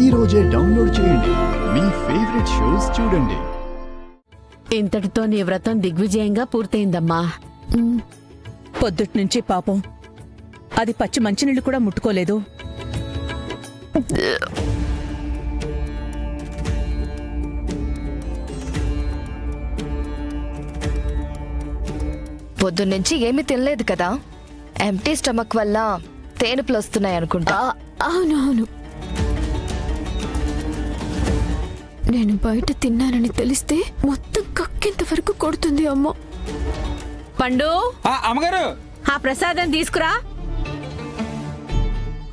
ఈ రోజే డౌన్లోడ్ చేయండి. మీ ఫేవరెట్ షోస్ చూడండి. ఇంతటితో నీ వ్రతం దిగ్విజయంగా పూర్తయిందమ్మా. పొద్దుట్నుంచి పాపం అది పచ్చి మంచినీళ్లు కూడా ముట్టుకోలేదు. పొద్దున్నుంచి ఏమీ తినలేదు కదా, ఎంటీ స్టమక్ వల్ల తేనుపులు వస్తున్నాయి అనుకుంటా. అవును, నేను బయట తిన్నానని తెలిస్తే మొత్తం కక్కేంత వరకు కొడుతుంది అమ్మ. పండు, అమ్మగారు ఆ ప్రసాదం తీసుకురా.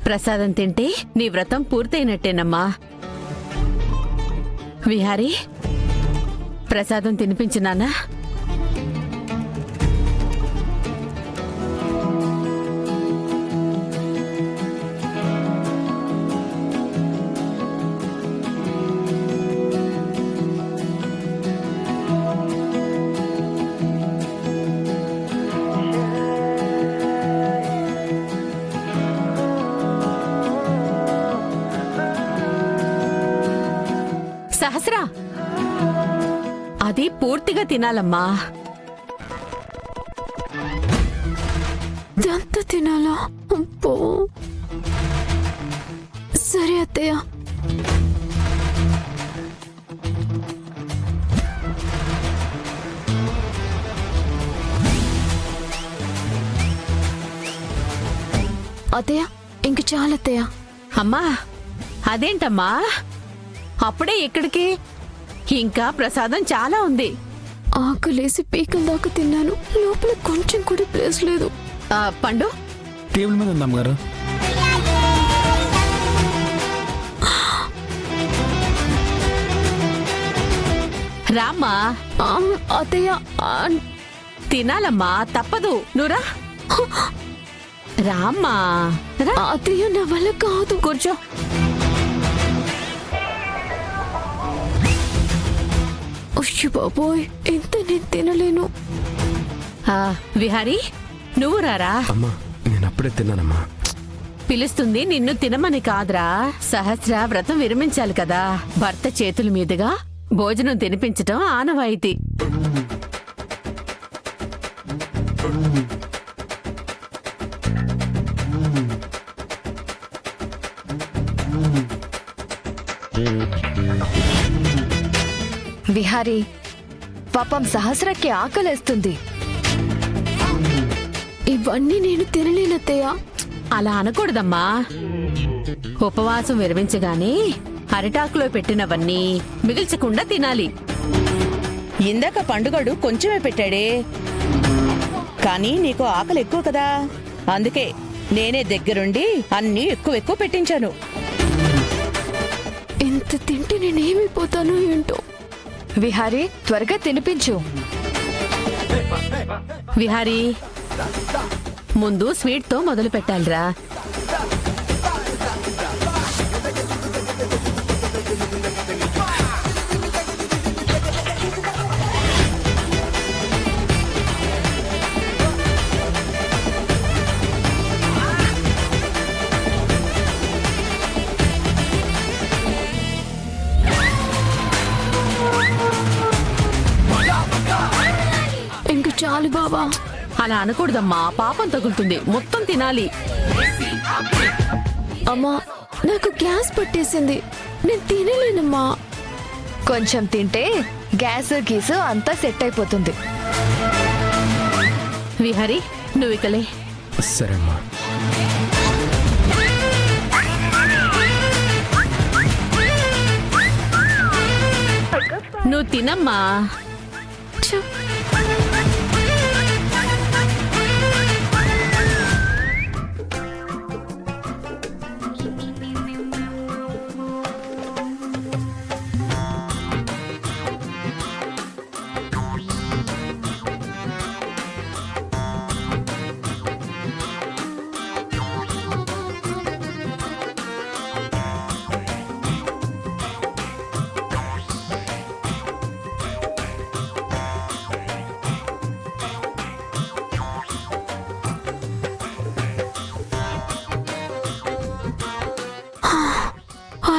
ప్రసాదం తింటే నీ వ్రతం పూర్తయినట్టేనమ్మా. విహారీ, ప్రసాదం తినిపించినానా? సహస్రా, అది పూర్తిగా తినాలమ్మా. ఇదంతా తినాలా? అబ్బో. సరే అత్తయ్య. అత్తయ్య, ఇంక చాలు అత్తయ్య. అమ్మా, అదేంటమ్మా అప్పుడే ఎక్కడికి? ఇంకా ప్రసాదం చాలా ఉంది. ఆకలేసి పీకల దాకా తిన్నాను, లోపల కొంచెం కూడా ప్లేస్ లేదు. పండు, టేబుల్ మీద ఉంది అమ్మగారు. రామ్మా. అత్తయ్య, తినాలమ్మా, తప్పదు. నువ్వురా. రామ్మా, రా. అత్తయ్య, నా వల్ల కాదు. కూర్చో. ఉష్ బాబోయ్, ఇంత నేను తినలేను. విహారీ, నువ్వు రారా. అమ్మా, నేను అప్పుడే తిన్నానమ్మా. పిలుస్తుంది నిన్ను తినమని కాదురా. సహస్ర వ్రతం విరమించాలి కదా, భర్త చేతుల మీదుగా భోజనం తినిపించటం ఆనవాయితీ. విహారీ, పాపం సహస్రకి ఆకలేస్తుంది. ఇవన్నీ నేను తినలేనత్తయ్య. అలా అనకూడదమ్మా. ఉపవాసం విరమించగానే అరిటాకులో పెట్టినవన్నీ మిగిల్చకుండా తినాలి. ఇందాక పండుగడు కొంచెమే పెట్టాడే, కానీ నీకు ఆకలి ఎక్కువ కదా, అందుకే నేనే దగ్గరుండి అన్నీ ఎక్కువ పెట్టించాను. ఇంత తింటే నేనేమైపోతానో ఏంటో. విహారీ, త్వరగా తినిపించు. విహారీ, ముందు స్వీట్తో మొదలు పెట్టాలిరా. ఇంక చాలు బాబా. అలా అనకూడదమ్మా, పాపం తగులుతుంది. మొత్తం తినాలి. అమ్మా, నాకు గ్యాస్ పట్టేసింది, నేను తినలేనమ్మా. కొంచెం తింటే గ్యాస్ గీసు అంతా సెట్ అయిపోతుంది. విహారీ, నువ్వు ఇకలే. సరే అమ్మా. నువ్వు తినమ్మా. ఛ,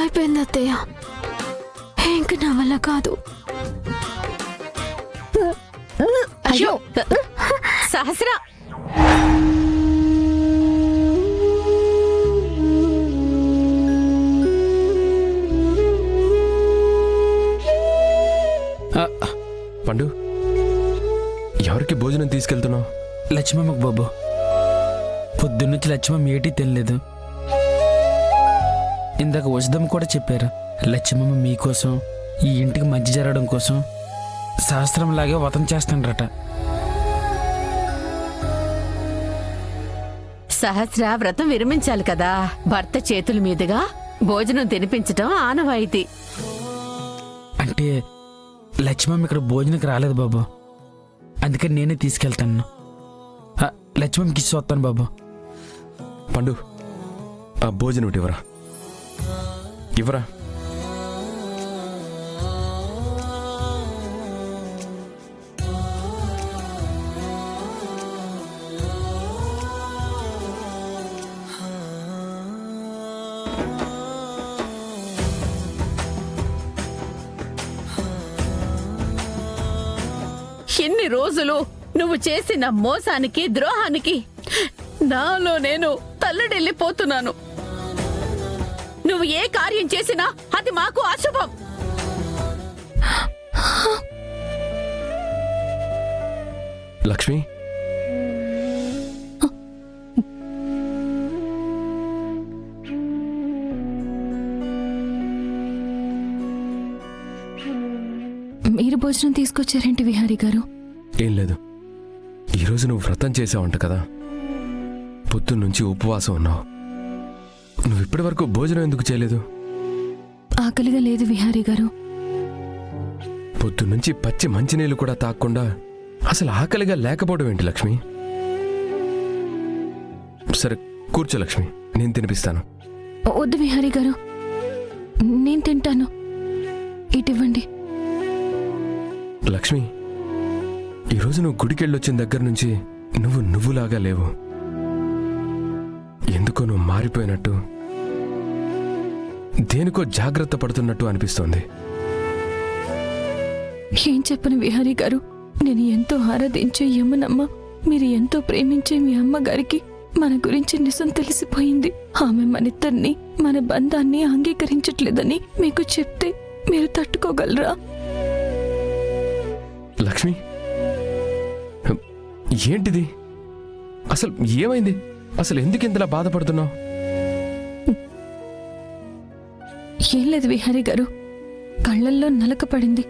అయిపోయింది అత్తయ్య, ఇంక నా వల్ల కాదు. అయ్యో సహస్ర, పండు, ఎవరికి భోజనం తీసుకెళ్తున్నావు? లక్ష్మమ్మకు బాబు. పొద్దున్నుంచి లక్ష్మమ్మ ఏటీ తినలేదు. ఇందాక వసుదమ్మ కూడా చెప్పారు, లక్ష్మమ్మ మీకోసం, ఈ ఇంటికి మంచి జరగడం కోసం శాస్త్రంలాగే వతం చేస్తానరట. సహస్ర వ్రతం విరమించాలి కదా, భర్త చేతుల మీదుగా భోజనం తినిపించటం ఆనవాయితీ. అంటే లక్ష్మమ్మ ఇక్కడ భోజనకి రాలేదు బాబు, అందుకని నేనే తీసుకెళ్తాను. లక్ష్మమ్మకి ఇచ్చి వస్తాను బాబు. పండు, ఆ భోజనం ఒకటి ఇవ్వరా, ఇవ్వరా. ఎన్ని రోజులు నువ్వు చేసిన మోసానికి, ద్రోహానికి నాలో నేను తల్లడిల్లిపోతున్నాను. నువ్వు ఏ కార్యం చేసినా అది మాకు అశుభం. లక్ష్మి, మీరు భోజనం తీసుకొచ్చారేంటి విహారీ గారు? ఏం లేదు, ఈరోజు నువ్వు వ్రతం చేసావంట కదా, పొద్దున్నుంచి ఉపవాసం ఉన్నావు. నువ్వు ఇప్పటి వరకు భోజనం ఎందుకు చేయలేదు? ఆకలిగా లేదు విహారీ గారు. పొద్దున్నుంచి పచ్చి మంచినీళ్ళు కూడా తాగకుండా అసలు ఆకలిగా లేకపోవడం ఏంటి లక్ష్మి? సరే కూర్చో లక్ష్మి, నేను తినిపిస్తాను. వద్దు విహారీ గారు, నేను తింటాను. ఇటివ్వండి. లక్ష్మి, ఈరోజు నువ్వు గుడికెళ్ళొచ్చిన దగ్గర నుంచి నువ్వులాగా లేవు. ఎందుకో నువ్వు మారిపోయినట్టు, దేనికో జాగ్రత్త పడుతున్నట్టు అనిపిస్తోంది. ఏం చెప్పను విహారీ గారు, నేను ఎంతో ఆరాధించే యమునమ్మ, మీరు ఎంతో ప్రేమించే మీ అమ్మగారికి మన గురించి నిజం తెలిసిపోయింది. ఆమె మనిద్దరిని, మన బంధాన్ని అంగీకరించట్లేదని మీకు చెప్తే మీరు తట్టుకోగలరా? లక్ష్మి, ఏంటిది? అసలు ఏమైంది? అసలు ఎందుకు ఇంతలా బాధపడుతున్నావు? ఏం లేదు విహారీ గారు, కళ్ళల్లో నలక పడింది.